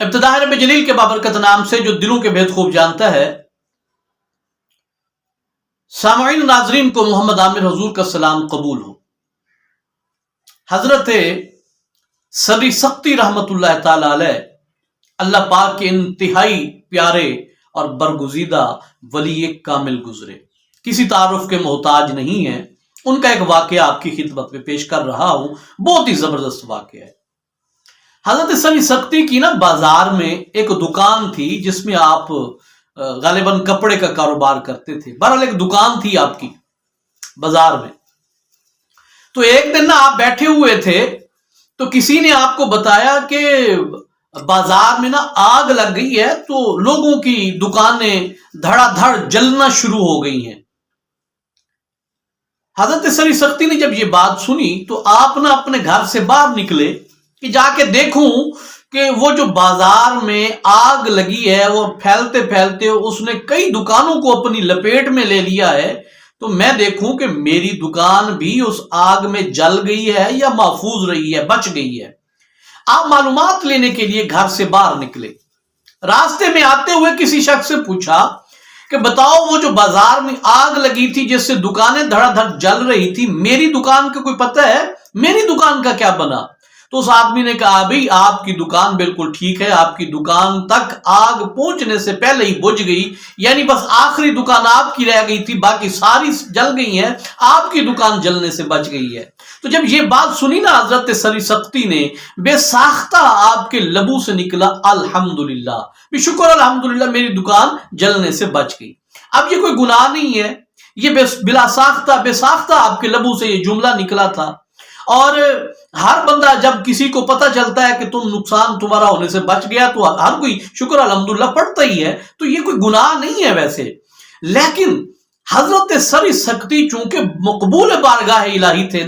ابتدا رب جلیل کے بابرکت نام سے جو دلوں کے بھید خوب جانتا ہے۔ سامعین ناظرین کو محمد عامر حضور کا سلام قبول ہو۔ حضرت سری سختی رحمت اللہ تعالی علیہ اللہ پاک کے انتہائی پیارے اور برگزیدہ ولی کامل گزرے، کسی تعارف کے محتاج نہیں ہیں۔ ان کا ایک واقعہ آپ کی خدمت میں پیش کر رہا ہوں، بہت ہی زبردست واقعہ ہے۔ حضرت سری سختی کی بازار میں ایک دکان تھی جس میں آپ غالباً کپڑے کا کاروبار کرتے تھے۔ بہرحال ایک دکان تھی آپ کی بازار میں۔ تو ایک دن آپ بیٹھے ہوئے تھے تو کسی نے آپ کو بتایا کہ بازار میں آگ لگ گئی ہے، تو لوگوں کی دکانیں دھڑا دھڑ جلنا شروع ہو گئی ہیں۔ حضرت سری سختی نے جب یہ بات سنی تو آپ اپنے گھر سے باہر نکلے کہ جا کے دیکھوں کہ وہ جو بازار میں آگ لگی ہے وہ پھیلتے پھیلتے اس نے کئی دکانوں کو اپنی لپیٹ میں لے لیا ہے، تو میں دیکھوں کہ میری دکان بھی اس آگ میں جل گئی ہے یا محفوظ رہی ہے، بچ گئی ہے۔ آپ معلومات لینے کے لیے گھر سے باہر نکلے۔ راستے میں آتے ہوئے کسی شخص سے پوچھا کہ بتاؤ وہ جو بازار میں آگ لگی تھی جس سے دکانیں دھڑا دھڑ جل رہی تھی، میری دکان کا کوئی پتہ ہے؟ میری دکان کا کیا بنا؟ تو اس آدمی نے کہا بھئی آپ کی دکان بالکل ٹھیک ہے، آپ کی دکان تک آگ پہنچنے سے پہلے ہی بجھ گئی، یعنی بس آخری دکان آپ کی رہ گئی تھی، باقی ساری جل گئی ہیں، آپ کی دکان جلنے سے بچ گئی ہے۔ تو جب یہ بات سنی حضرت سری سختی نے بے ساختہ آپ کے لبوں سے نکلا الحمدللہ، بھی شکر الحمدللہ میری دکان جلنے سے بچ گئی۔ اب یہ کوئی گناہ نہیں ہے، یہ بلا ساختہ بے ساختہ آپ کے لبوں سے یہ جملہ نکلا تھا۔ اور ہر بندہ جب کسی کو پتہ چلتا ہے کہ تم نقصان تمہارا ہونے سے بچ گیا تو ہر کوئی شکر الحمدللہ پڑھتا ہی ہے، تو یہ کوئی گناہ نہیں ہے ویسے۔ لیکن حضرت سری سختی چونکہ مقبول بارگاہ الہی تھے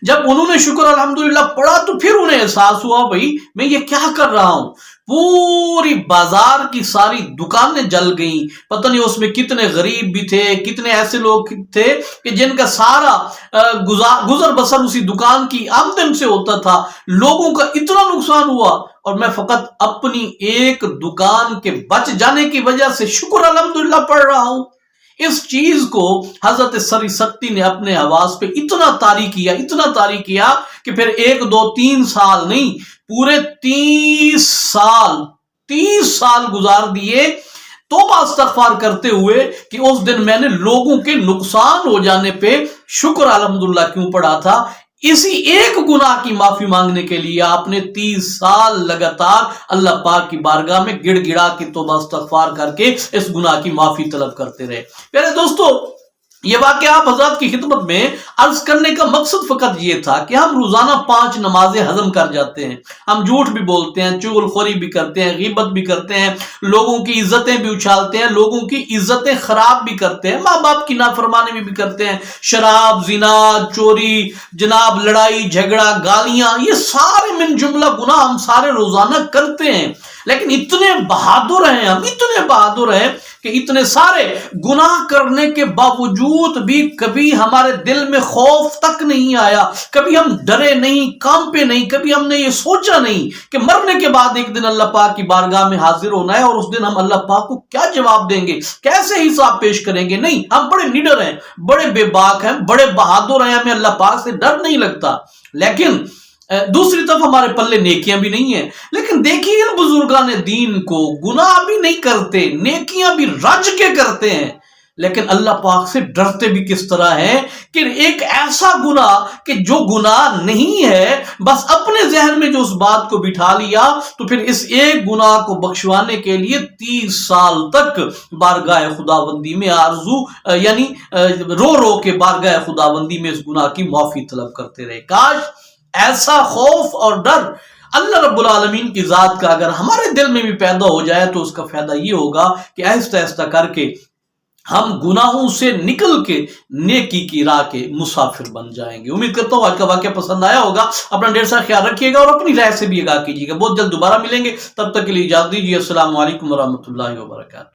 جب انہوں نے شکر الحمدللہ پڑھا تو پھر انہیں احساس ہوا بھئی میں یہ کیا کر رہا ہوں، پوری بازار کی ساری دکانیں جل گئیں۔ پتہ نہیں اس میں کتنے غریب بھی تھے، کتنے ایسے لوگ تھے کہ جن کا سارا گزر بسر اسی دکان کی آمدن سے ہوتا تھا، لوگوں کا اتنا نقصان ہوا اور میں فقط اپنی ایک دکان کے بچ جانے کی وجہ سے شکر الحمدللہ پڑھ رہا ہوں۔ اس چیز کو حضرت سری سختی نے اپنے حواس پہ اتنا طاری کیا کہ پھر 1 2 3 سال نہیں، پورے 30 سال گزار دیے توبہ استغفار کرتے ہوئے کہ اس دن میں نے لوگوں کے نقصان ہو جانے پہ شکر الحمدللہ کیوں پڑھا تھا۔ اسی ایک گناہ کی معافی مانگنے کے لیے آپ نے 30 سال لگاتار اللہ پاک کی بارگاہ میں گڑ گڑا کے توبہ استغفار کر کے اس گناہ کی معافی طلب کرتے رہے۔ پیارے دوستو، یہ واقعہ آپ حضرات کی خدمت میں عرض کرنے کا مقصد فقط یہ تھا کہ ہم روزانہ 5 نمازیں ہضم کر جاتے ہیں، ہم جھوٹ بھی بولتے ہیں، چغل خوری بھی کرتے ہیں، غیبت بھی کرتے ہیں، لوگوں کی عزتیں بھی اچھالتے ہیں، لوگوں کی عزتیں خراب بھی کرتے ہیں، ماں باپ کی نافرمانی بھی کرتے ہیں، شراب، زنا، چوری، جناب لڑائی جھگڑا، گالیاں، یہ سارے من جملہ گناہ ہم سارے روزانہ کرتے ہیں۔ لیکن اتنے بہادر ہیں کہ اتنے سارے گناہ کرنے کے باوجود بھی کبھی ہمارے دل میں خوف تک نہیں آیا، کبھی ہم ڈرے نہیں، کانپے نہیں، کبھی ہم نے یہ سوچا نہیں کہ مرنے کے بعد ایک دن اللہ پاک کی بارگاہ میں حاضر ہونا ہے اور اس دن ہم اللہ پاک کو کیا جواب دیں گے، کیسے حساب پیش کریں گے۔ نہیں، ہم بڑے نڈر ہیں، بڑے بے باک ہیں، بڑے بہادر ہیں، ہمیں اللہ پاک سے ڈر نہیں لگتا۔ لیکن دوسری طرف ہمارے پلے نیکیاں بھی نہیں ہیں۔ لیکن دیکھیے ان بزرگان دین کو، گناہ بھی نہیں کرتے، نیکیاں بھی رج کے کرتے ہیں، لیکن اللہ پاک سے ڈرتے بھی کس طرح ہیں کہ ایک ایسا گناہ کہ جو گناہ نہیں ہے، بس اپنے ذہن میں جو اس بات کو بٹھا لیا تو پھر اس ایک گناہ کو بخشوانے کے لیے 30 سال تک بارگاہ خداوندی میں یعنی رو کے بارگاہ خداوندی میں اس گناہ کی معافی طلب کرتے رہے۔ کاش ایسا خوف اور ڈر اللہ رب العالمین کی ذات کا اگر ہمارے دل میں بھی پیدا ہو جائے تو اس کا فائدہ یہ ہوگا کہ آہستہ آہستہ کر کے ہم گناہوں سے نکل کے نیکی کی راہ کے مسافر بن جائیں گے۔ امید کرتا ہوں آج کا واقعہ پسند آیا ہوگا۔ اپنا ڈھیر سارا خیال رکھیے گا اور اپنی رائے سے بھی آگاہ کیجیے گا۔ بہت جلد دوبارہ ملیں گے، تب تک کے لیے اجازت دیجیے۔ السلام علیکم ورحمۃ اللہ وبرکاتہ۔